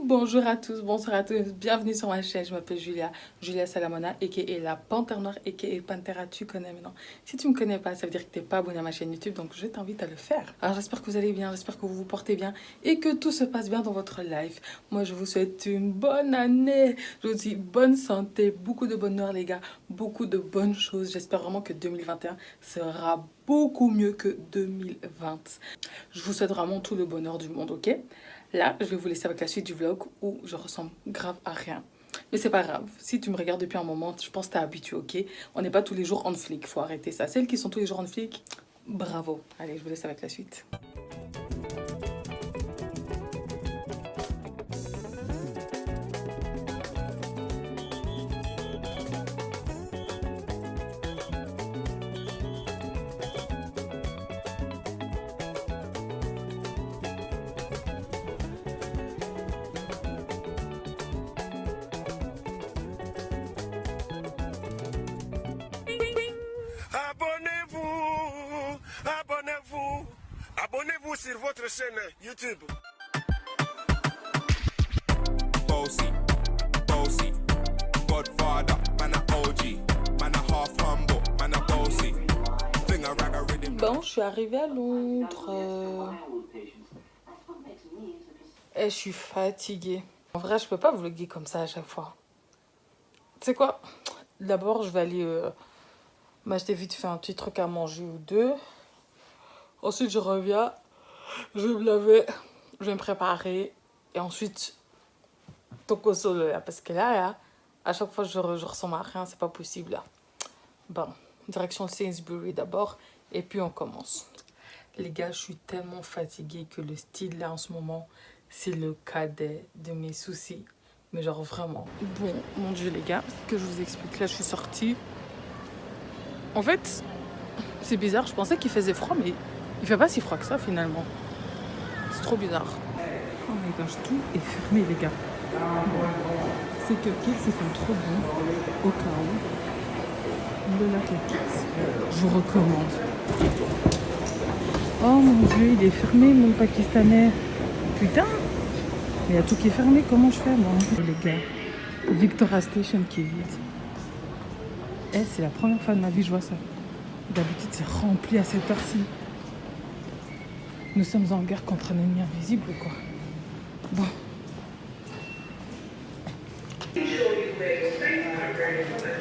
Bonjour à tous, bonsoir à tous, bienvenue sur ma chaîne, je m'appelle Julia Salamona, aka la Panthère Noire, aka Pantera, tu connais maintenant. Si tu me connais pas, ça veut dire que t'es pas abonné à ma chaîne YouTube, donc je t'invite à le faire. Alors j'espère que vous allez bien, j'espère que vous vous portez bien et que tout se passe bien dans votre life. Moi je vous souhaite une bonne année, je vous dis bonne santé, beaucoup de bonheur les gars, beaucoup de bonnes choses. J'espère vraiment que 2021 sera beaucoup mieux que 2020. Je vous souhaite vraiment tout le bonheur du monde, ok? Là, je vais vous laisser avec la suite du vlog où je ressemble grave à rien. Mais c'est pas grave. Si tu me regardes depuis un moment, je pense que t'es habitué, ok? On n'est pas tous les jours en flic, faut arrêter ça. Celles qui sont tous les jours en flic, bravo. Allez, je vous laisse avec la suite. Abonnez-vous sur votre chaîne YouTube. Bossy, bossy, Godfather, man a OG, man a half humble, man a bossy. Bon, je suis arrivée à Londres. Et je suis fatiguée. En vrai, je peux pas vlogger comme ça à chaque fois. Tu sais quoi? D'abord, je vais aller m'acheter vite fait un petit truc à manger ou deux. Ensuite, je reviens, je vais me laver, je vais me préparer. Et ensuite, toco solo là. Parce que là, à chaque fois, je ressemble à rien, c'est pas possible là. Bon, direction Sainsbury d'abord. Et puis, on commence. Les gars, je suis tellement fatiguée que le style là en ce moment, c'est le cadet de mes soucis. Mais genre vraiment. Bon, mon Dieu les gars, que je vous explique. Là, je suis sortie. En fait, c'est bizarre, je pensais qu'il faisait froid, mais il fait pas si froid que ça finalement. C'est trop bizarre. Oh my gosh, tout est fermé les gars. Ces cupcakes, ils sont trop bons. Au cas où. Le cupcakes. Je vous recommande. Oh mon Dieu, il est fermé mon pakistanais. Putain. Mais il y a tout qui est fermé, comment je fais moi? Les gars, Victoria Station qui est vide. Eh, c'est la première fois de ma vie que je vois ça. D'habitude, c'est rempli à cette heure-ci. Nous sommes en guerre contre un ennemi invisible ou quoi? Bon.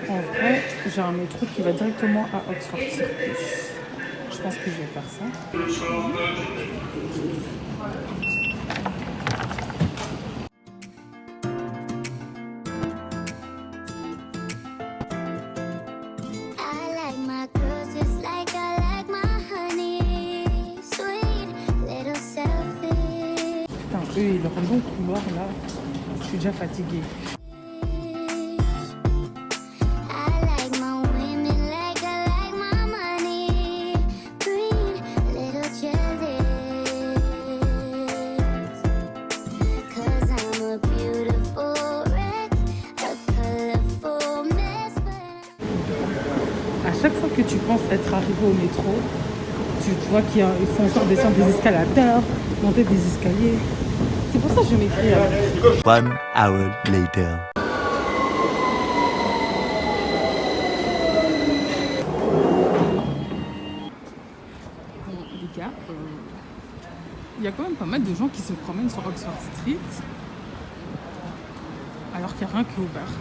En vrai, j'ai un métro qui va directement à Oxford Circus. Je pense que je vais faire ça. Eux, ils leur long couloir là, je suis déjà fatiguée. À chaque fois que tu penses être arrivé au métro, tu vois qu'il faut encore descendre des escalators, monter des escaliers. C'est pour ça que je m'écris. 1 hour later. Bon, les gars, il y a quand même pas mal de gens qui se promènent sur Oxford Street alors qu'il n'y a rien qui est ouvert.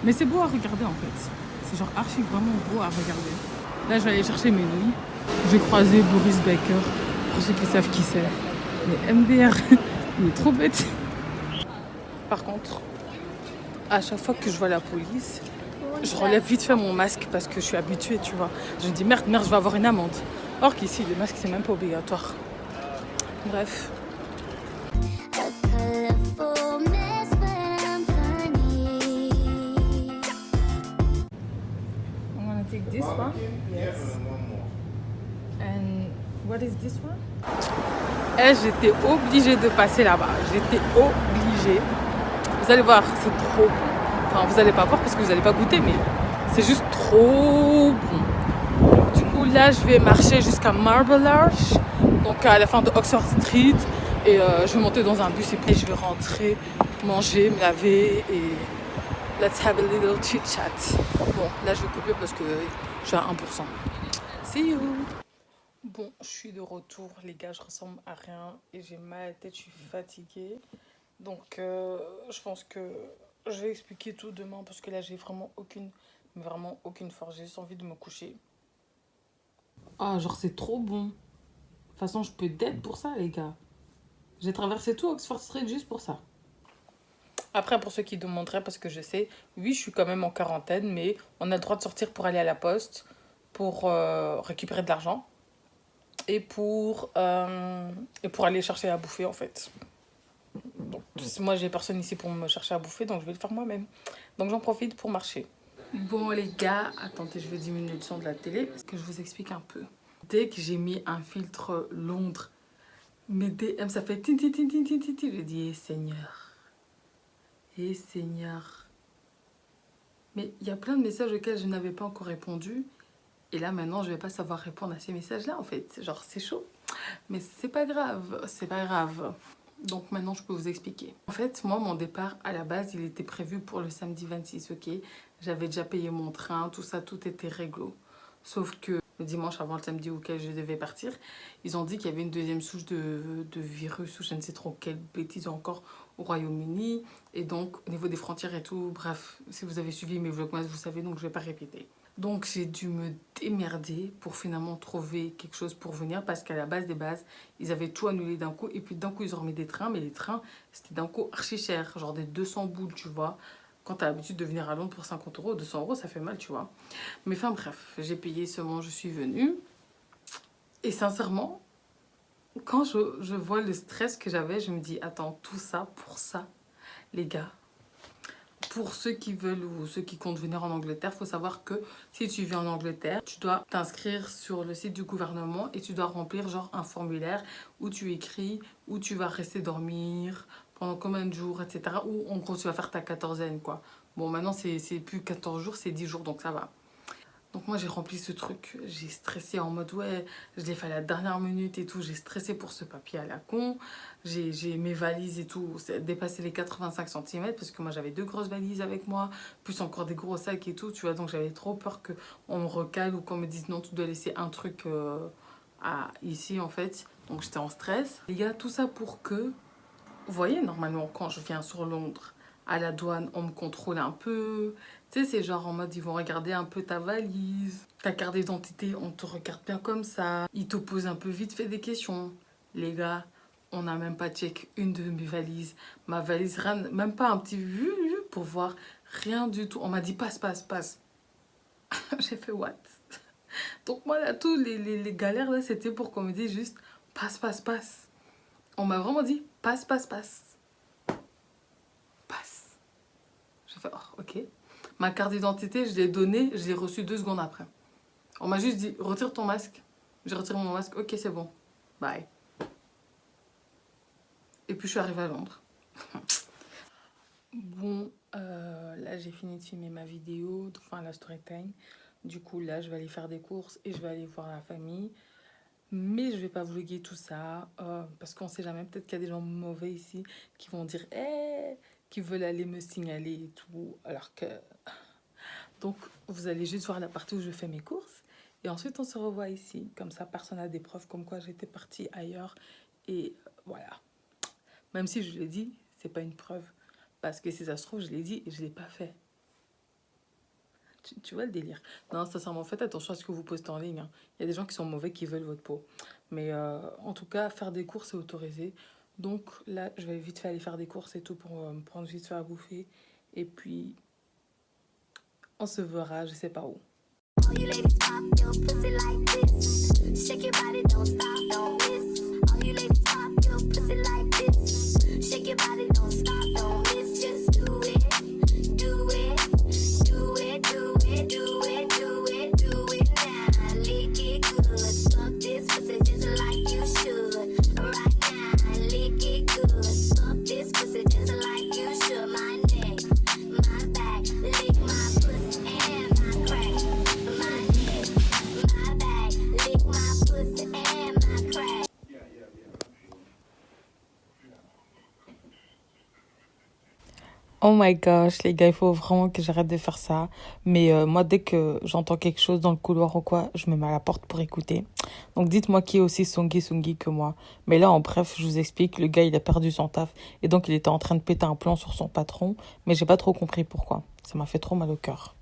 Mais c'est beau à regarder en fait. C'est genre archi vraiment beau à regarder. Là, je vais aller chercher mes nouilles. J'ai croisé Boris Becker, pour ceux qui savent qui c'est. Mais MDR, il est trop bête. Par contre, à chaque fois que je vois la police, je relève vite fait mon masque parce que je suis habituée, tu vois. Je me dis merde, je vais avoir une amende. Or qu'ici, le masque, c'est même pas obligatoire. Bref. I'm gonna take this one. Yes. And what is this one? Et j'étais obligée de passer là-bas. J'étais obligée. Vous allez voir, c'est trop bon. Enfin, vous allez pas voir parce que vous allez pas goûter, mais c'est juste trop bon. Du coup, là, je vais marcher jusqu'à Marble Arch, donc à la fin de Oxford Street. Et je vais monter dans un bus et puis je vais rentrer, manger, me laver et let's have a little chit chat. Bon, là je vais couper parce que je suis à 1%. See you. Bon, je suis de retour, les gars, je ressemble à rien et j'ai mal à la tête, je suis fatiguée. Donc je pense que je vais expliquer tout demain parce que là j'ai vraiment aucune force, j'ai juste envie de me coucher. Ah, genre c'est trop bon. De toute façon, je peux dead pour ça, les gars. J'ai traversé tout Oxford Street juste pour ça. Après, pour ceux qui demanderaient, parce que je sais, oui, je suis quand même en quarantaine, mais on a le droit de sortir pour aller à la poste, pour récupérer de l'argent et pour aller chercher à bouffer, en fait. Donc, moi, j'ai personne ici pour me chercher à bouffer, donc je vais le faire moi-même. Donc, j'en profite pour marcher. Bon, les gars, attendez, je vais diminuer le son de la télé parce que je vous explique un peu. Dès que j'ai mis un filtre Londres, mes DM, ça fait tin tin tin tin tin tin. J'ai dit, Seigneur. Mais il y a plein de messages auxquels je n'avais pas encore répondu. Et là, maintenant, je vais pas savoir répondre à ces messages-là, en fait. Genre, c'est chaud. Mais c'est pas grave, c'est pas grave. Donc maintenant, je peux vous expliquer. En fait, moi, mon départ, à la base, il était prévu pour le samedi 26, ok? J'avais déjà payé mon train, tout ça, tout était réglo. Sauf que le dimanche avant le samedi auquel je devais partir, ils ont dit qu'il y avait une deuxième souche de virus ou je ne sais trop quelle bêtise encore au Royaume-Uni. Et donc, au niveau des frontières et tout, bref, si vous avez suivi mes vlogs, vous savez, donc je ne vais pas répéter. Donc, j'ai dû me démerder pour finalement trouver quelque chose pour venir parce qu'à la base des bases, ils avaient tout annulé d'un coup. Et puis d'un coup, ils ont remis des trains, mais les trains, c'était d'un coup archi cher, genre des 200 boules, tu vois. Quand tu as l'habitude de venir à Londres pour 50 €, 200 €, ça fait mal, tu vois. Mais enfin bref, j'ai payé seulement, je suis venue. Et sincèrement, quand je vois le stress que j'avais, je me dis, attends, tout ça pour ça, les gars. Pour ceux qui veulent ou ceux qui comptent venir en Angleterre, il faut savoir que si tu viens en Angleterre, tu dois t'inscrire sur le site du gouvernement et tu dois remplir genre un formulaire où tu écris où tu vas rester dormir, pendant combien de jours, etc. Ou en gros, tu vas faire ta quatorzaine, quoi. Bon, maintenant, c'est plus 14 jours, c'est 10 jours, donc ça va. Donc moi, j'ai rempli ce truc. J'ai stressé en mode, ouais, je l'ai fait à la dernière minute et tout. J'ai stressé pour ce papier à la con. J'ai mes valises et tout, dépassé les 85 cm parce que moi, j'avais 2 grosses valises avec moi, plus encore des gros sacs et tout, tu vois. Donc j'avais trop peur qu'on me recale ou qu'on me dise, non, tu dois laisser un truc ici, en fait. Donc j'étais en stress. Les gars, tout ça pour que... Vous voyez, normalement, quand je viens sur Londres, à la douane, on me contrôle un peu. Tu sais, c'est genre en mode, ils vont regarder un peu ta valise. Ta carte d'identité, on te regarde bien comme ça. Ils te posent un peu vite fait des questions. Les gars, on n'a même pas check une de mes valises. Ma valise, rien, même pas un petit vu pour voir. Rien du tout. On m'a dit, passe. J'ai fait, what? Donc moi, là, tous les galères, là, c'était pour qu'on me dise juste, passe. On m'a vraiment dit, passe. J'ai fait, oh, ok. Ma carte d'identité, je l'ai donnée, je l'ai reçue 2 secondes après. On m'a juste dit, retire ton masque. J'ai retiré mon masque, ok, c'est bon. Bye. Et puis, je suis arrivée à Londres. Bon, là, j'ai fini de filmer ma vidéo, enfin, la story time. Du coup, là, je vais aller faire des courses et je vais aller voir la famille. Mais je vais pas vlogger tout ça parce qu'on sait jamais, peut-être qu'il y a des gens mauvais ici qui vont dire qui veulent aller me signaler et tout, alors que... Donc, vous allez juste voir la partie où je fais mes courses et ensuite on se revoit ici. Comme ça, personne n'a des preuves comme quoi j'étais partie ailleurs et voilà. Même si je l'ai dit, c'est pas une preuve parce que si ça se trouve, je l'ai dit et je l'ai pas fait. Tu vois le délire. Non, sincèrement, faites attention à ce que vous postez en ligne. Hein. Il y a des gens qui sont mauvais, qui veulent votre peau. Mais en tout cas, faire des courses, c'est autorisé. Donc là, je vais vite fait aller faire des courses et tout pour me prendre vite fait à bouffer. Et puis, on se verra, je sais pas où. Oh my gosh, les gars, il faut vraiment que j'arrête de faire ça. Mais moi, dès que j'entends quelque chose dans le couloir ou quoi, je me mets à la porte pour écouter. Donc dites-moi qui est aussi songy que moi. Mais là, en bref, je vous explique, le gars, il a perdu son taf. Et donc, il était en train de péter un plomb sur son patron. Mais j'ai pas trop compris pourquoi. Ça m'a fait trop mal au cœur.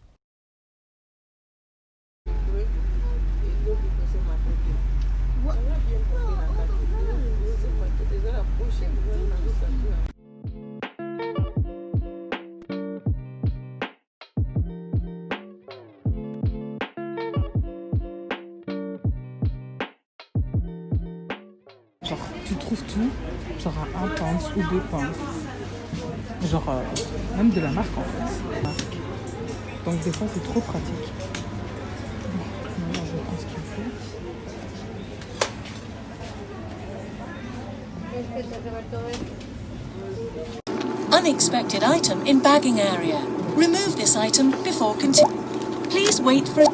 Genre, tu trouves tout, genre à 1 pound ou 2 pounds. Genre, même de la marque en fait. Donc des fois, c'est trop pratique. Bon, maintenant, je prends ce qu'il faut. Unexpected item in bagging area. Remove this item before continuing. Please wait for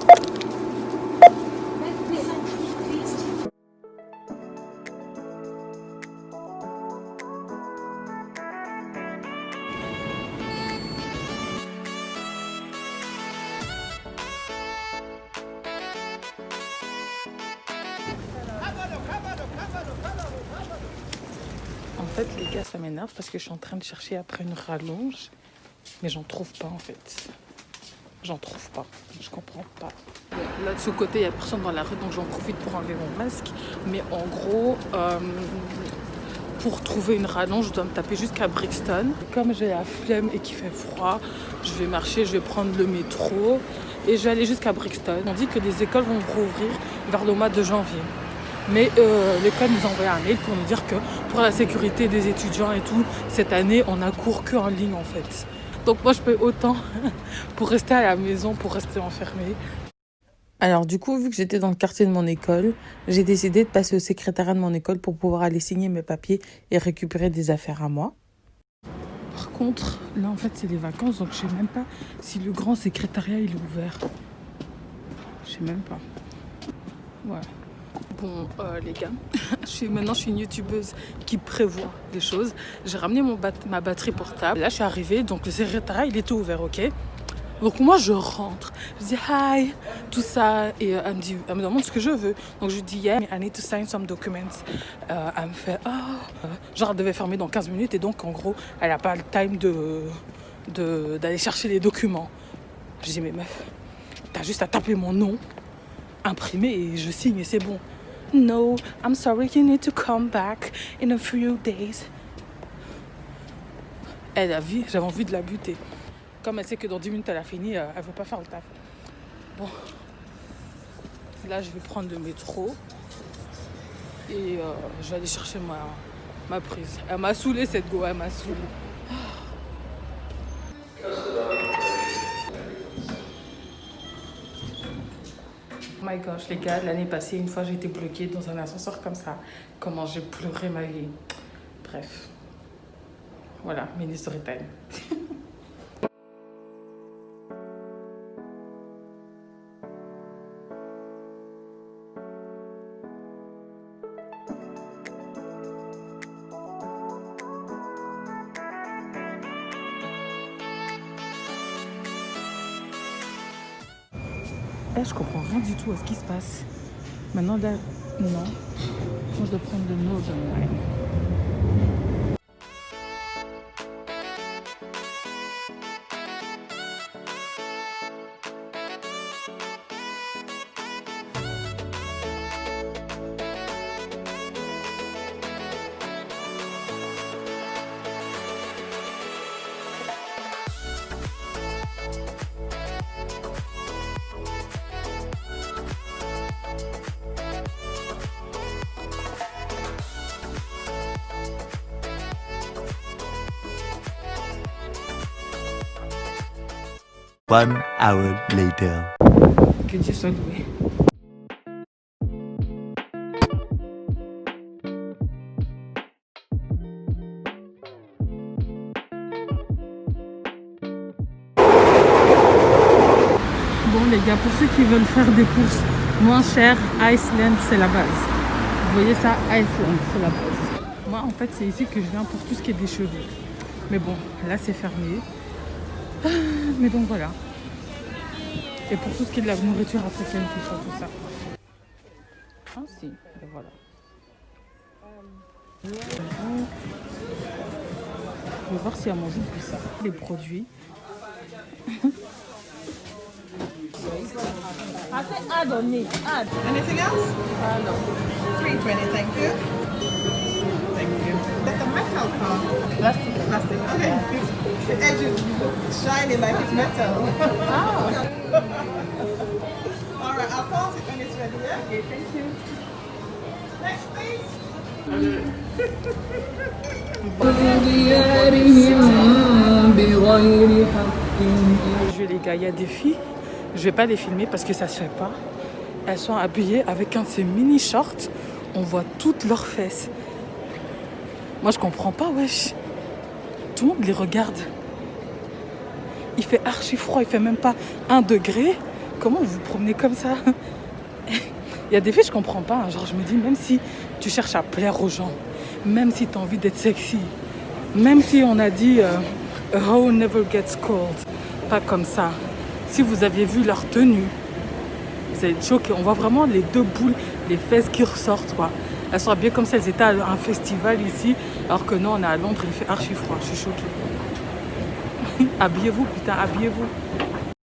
En fait, les gars, ça m'énerve parce que je suis en train de chercher après une rallonge. Mais j'en trouve pas en fait. J'en trouve pas. Je comprends pas. Là de ce côté, il n'y a personne dans la rue, donc j'en profite pour enlever mon masque. Mais en gros, pour trouver une rallonge, je dois me taper jusqu'à Brixton. Comme j'ai la flemme et qu'il fait froid, je vais marcher, je vais prendre le métro et je vais aller jusqu'à Brixton. On dit que les écoles vont rouvrir vers le mois de janvier. Mais l'école nous a envoyé un mail pour nous dire que pour la sécurité des étudiants et tout, cette année, on a cours qu'en ligne en fait. Donc moi, je paye autant pour rester à la maison, pour rester enfermée. Alors du coup, vu que j'étais dans le quartier de mon école, j'ai décidé de passer au secrétariat de mon école pour pouvoir aller signer mes papiers et récupérer des affaires à moi. Par contre, là en fait, c'est les vacances, donc je sais même pas si le grand secrétariat il est ouvert. Je sais même pas. Ouais. Bon, les gars, maintenant je suis une youtubeuse qui prévoit des choses. J'ai ramené ma batterie portable. Là, je suis arrivée, donc le secrétariat, il était ouvert, ok? Donc moi, je rentre. Je dis hi, tout ça. Et elle me demande ce que je veux. Donc je lui dis, yeah, I need to sign some documents. Elle me fait, genre, elle devait fermer dans 15 minutes. Et donc, en gros, elle n'a pas le time d'aller chercher les documents. Je dis, mais meuf, t'as juste à taper mon nom, imprimer et je signe et c'est bon. No, I'm sorry, you need to come back in a few days. Elle a vu, j'avais envie de la buter. Comme elle sait que dans 10 minutes elle a fini, elle ne veut pas faire le taf. Bon, là je vais prendre le métro et je vais aller chercher ma prise. Elle m'a saoulée cette go, elle m'a saoulée. Oh my gosh, les gars, l'année passée, une fois j'ai été bloquée dans un ascenseur comme ça. Comment j'ai pleuré ma vie. Bref. Voilà, mini story time. Je comprends rien du tout à ce qui se passe. Maintenant, là, non. Moi, je dois prendre le Northern Line. One hour later. Que Dieu soit loué. Bon les gars, pour ceux qui veulent faire des courses moins chères, Iceland c'est la base. Vous voyez ça, Iceland c'est la base. Moi en fait c'est ici que je viens pour tout ce qui est des cheveux. Mais bon, là c'est fermé. Mais donc voilà. Et pour tout ce qui est de la nourriture africaine, tout ça. Ah si, et voilà. Je vais voir s'il y a mangé tout ça. Les produits. I said add on it. Add. Anything else? No. 320, thank you. Thank you. That's a metal car. Plastic. Plastic. Okay. The edges look shiny like it's metal. Alright, I'll pause it when it's ready, yeah? Okay, thank you. Next, please. Je les gars, il y a des filles, je vais pas les filmer parce que ça se fait pas. Elles sont habillées avec un de ces mini shorts, on voit toutes leurs fesses. Moi je comprends pas, wesh. Tout le monde les regarde. Il fait archi froid, il fait même pas 1 degré. Comment vous vous promenez comme ça? Il y a des filles, je comprends pas. Hein. Genre, je me dis, même si tu cherches à plaire aux gens, même si tu as envie d'être sexy, même si on a dit a hoe never gets cold, pas comme ça. Si vous aviez vu leur tenue, vous allez être choqués. On voit vraiment les 2 boules, les fesses qui ressortent, quoi. Elles sont habillées comme si elles étaient à un festival ici, alors que non, on est à Londres, il fait archi froid. Je suis choquée. Habillez-vous, putain, habillez-vous.